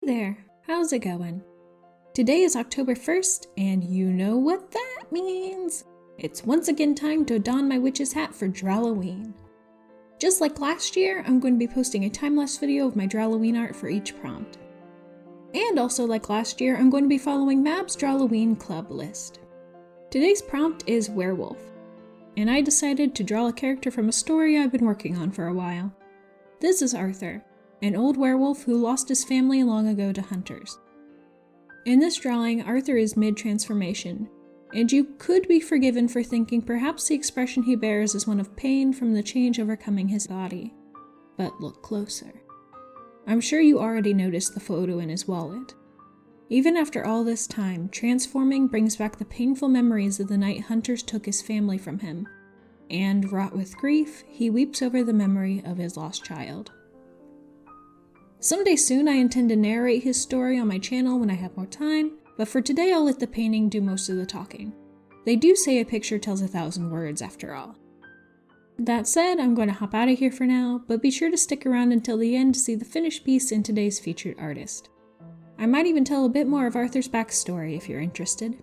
there, how's it going? Today is October 1st, and you know what that means. It's once again time to don my witch's hat for Drawlloween. Just like last year, I'm going to be posting a time-lapse video of my Drawlloween art for each prompt. And also like last year, I'm going to be following Mab's Drawlloween club list. Today's prompt is Werewolf, and I decided to draw a character from a story I've been working on for a while. This is Arthur, an old werewolf who lost his family long ago to hunters. In this drawing, Arthur is mid-transformation, and you could be forgiven for thinking perhaps the expression he bears is one of pain from the change overcoming his body. But look closer. I'm sure you already noticed the photo in his wallet. Even after all this time, transforming brings back the painful memories of the night hunters took his family from him, and, wrought with grief, he weeps over the memory of his lost child. Someday soon I intend to narrate his story on my channel when I have more time, but for today I'll let the painting do most of the talking. They do say a picture tells 1,000 words after all. That said, I'm going to hop out of here for now, but be sure to stick around until the end to see the finished piece and today's featured artist. I might even tell a bit more of Arthur's backstory if you're interested.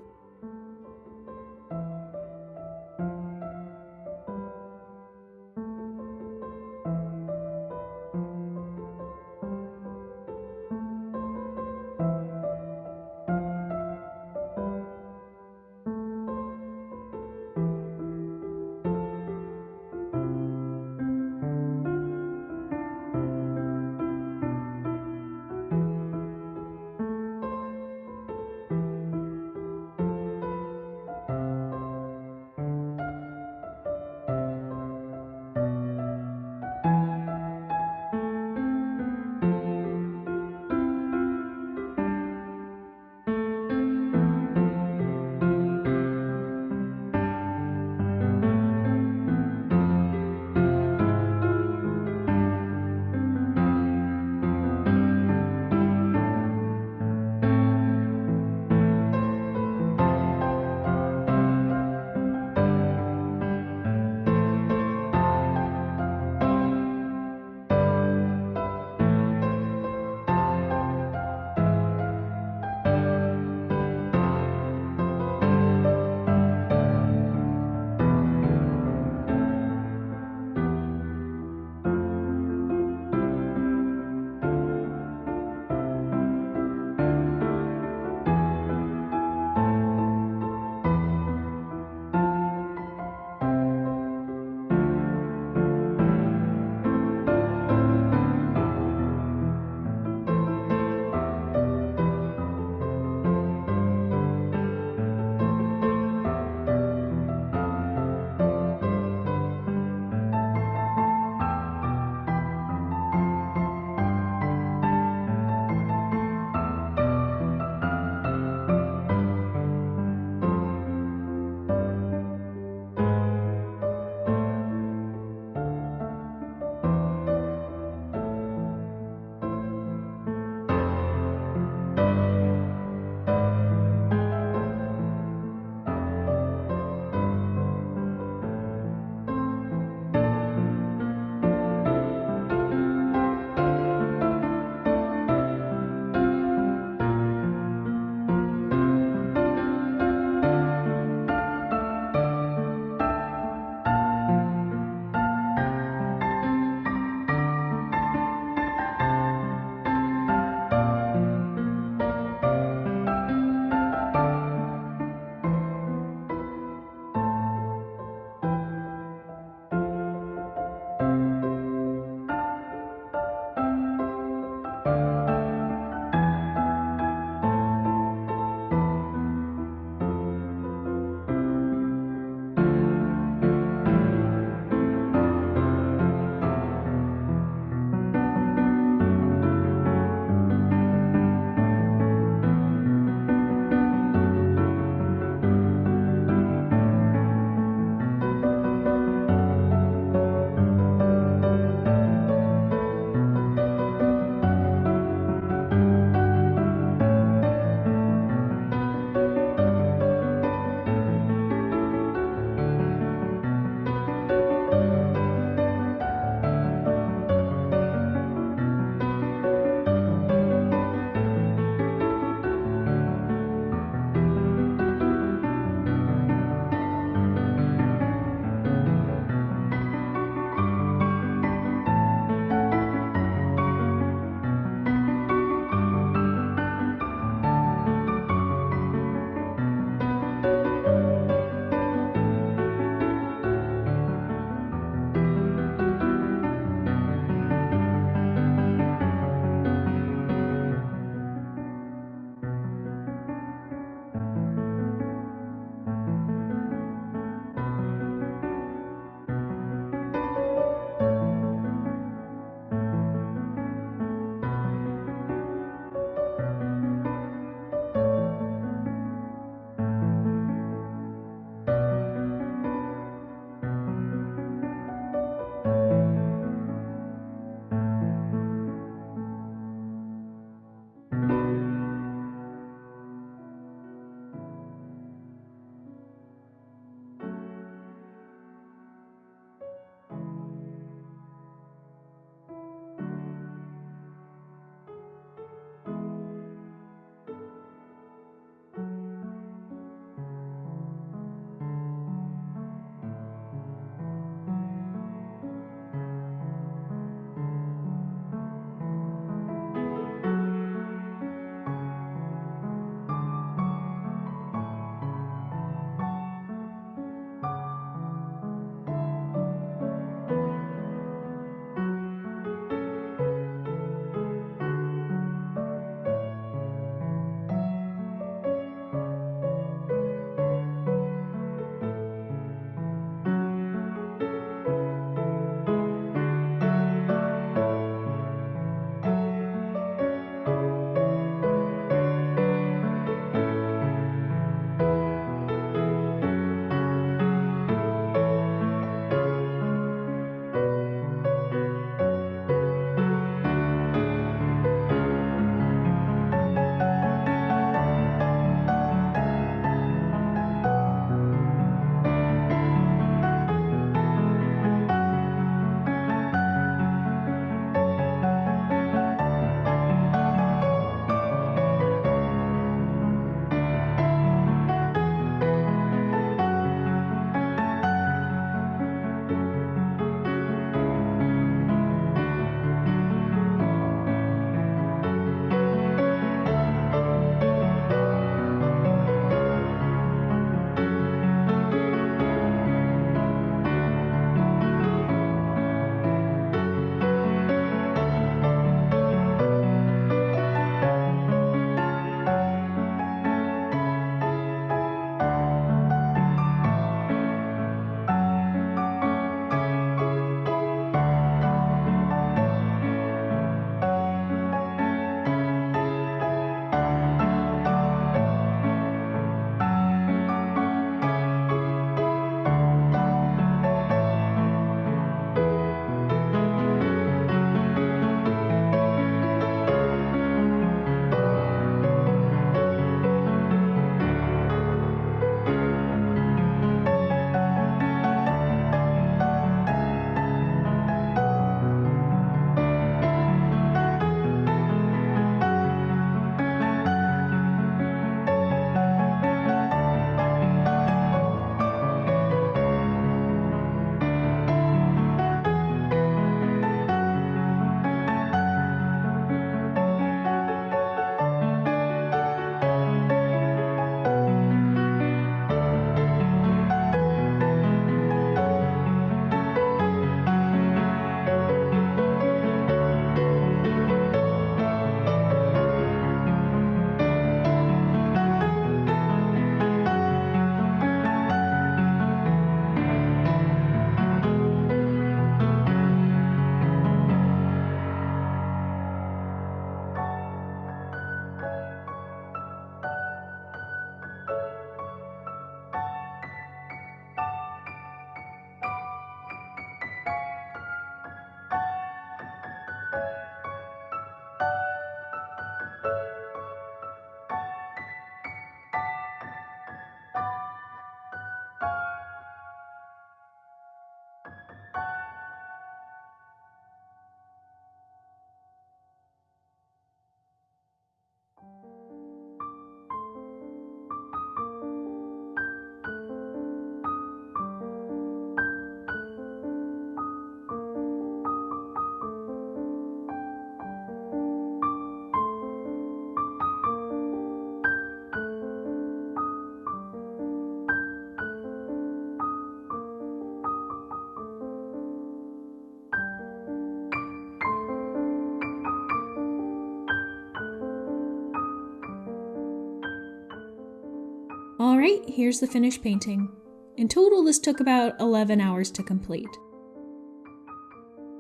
Alright, here's the finished painting. In total, this took about 11 hours to complete.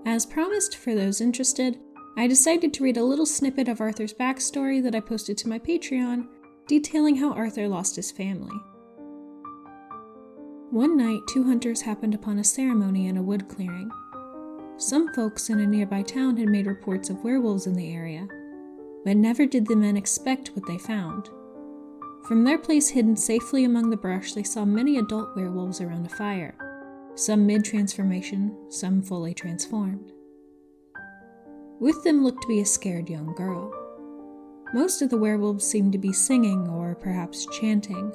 As promised, for those interested, I decided to read a little snippet of Arthur's backstory that I posted to my Patreon, detailing how Arthur lost his family. One night, 2 hunters happened upon a ceremony in a wood clearing. Some folks in a nearby town had made reports of werewolves in the area, but never did the men expect what they found. From their place hidden safely among the brush, they saw many adult werewolves around a fire, some mid-transformation, some fully transformed. With them looked to be a scared young girl. Most of the werewolves seemed to be singing or perhaps chanting,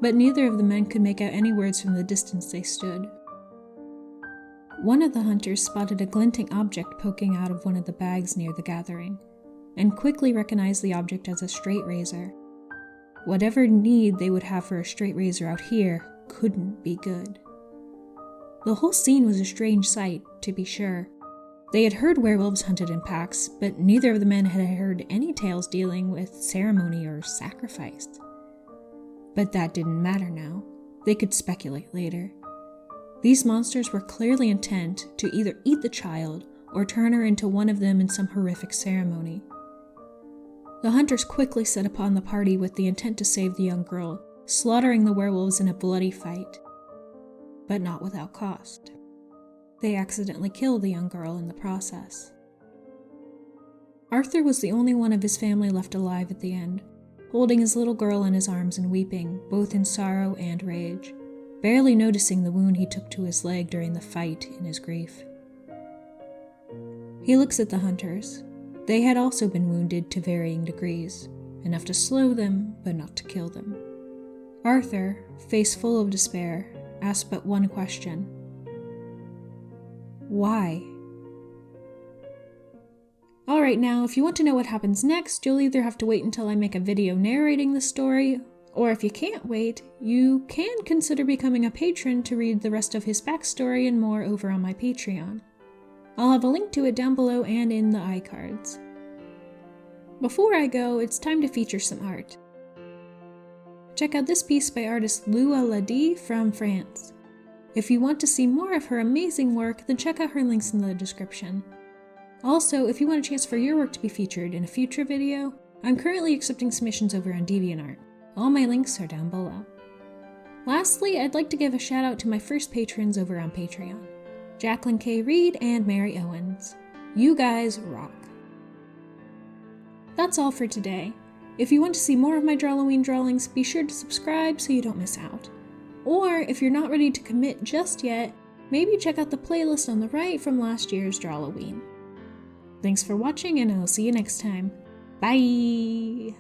but neither of the men could make out any words from the distance they stood. One of the hunters spotted a glinting object poking out of one of the bags near the gathering, and quickly recognized the object as a straight razor. Whatever need they would have for a straight razor out here couldn't be good. The whole scene was a strange sight, to be sure. They had heard werewolves hunted in packs, but neither of the men had heard any tales dealing with ceremony or sacrifice. But that didn't matter now. They could speculate later. These monsters were clearly intent to either eat the child or turn her into one of them in some horrific ceremony. The hunters quickly set upon the party with the intent to save the young girl, slaughtering the werewolves in a bloody fight. But not without cost. They accidentally killed the young girl in the process. Arthur was the only one of his family left alive at the end, holding his little girl in his arms and weeping, both in sorrow and rage, barely noticing the wound he took to his leg during the fight in his grief. He looks at the hunters. They had also been wounded to varying degrees, enough to slow them, but not to kill them. Arthur, face full of despair, asked but one question. Why? Alright, now, if you want to know what happens next, you'll either have to wait until I make a video narrating the story, or if you can't wait, you can consider becoming a patron to read the rest of his backstory and more over on my Patreon. I'll have a link to it down below and in the iCards. Before I go, it's time to feature some art. Check out this piece by artist Lua Ladi from France. If you want to see more of her amazing work, then check out her links in the description. Also, if you want a chance for your work to be featured in a future video, I'm currently accepting submissions over on DeviantArt. All my links are down below. Lastly, I'd like to give a shout out to my first patrons over on Patreon, Jacqueline K. Reed and Mary Owens. You guys rock. That's all for today. If you want to see more of my Drawlloween drawings, be sure to subscribe so you don't miss out. Or, if you're not ready to commit just yet, maybe check out the playlist on the right from last year's Drawlloween. Thanks for watching, and I'll see you next time. Bye!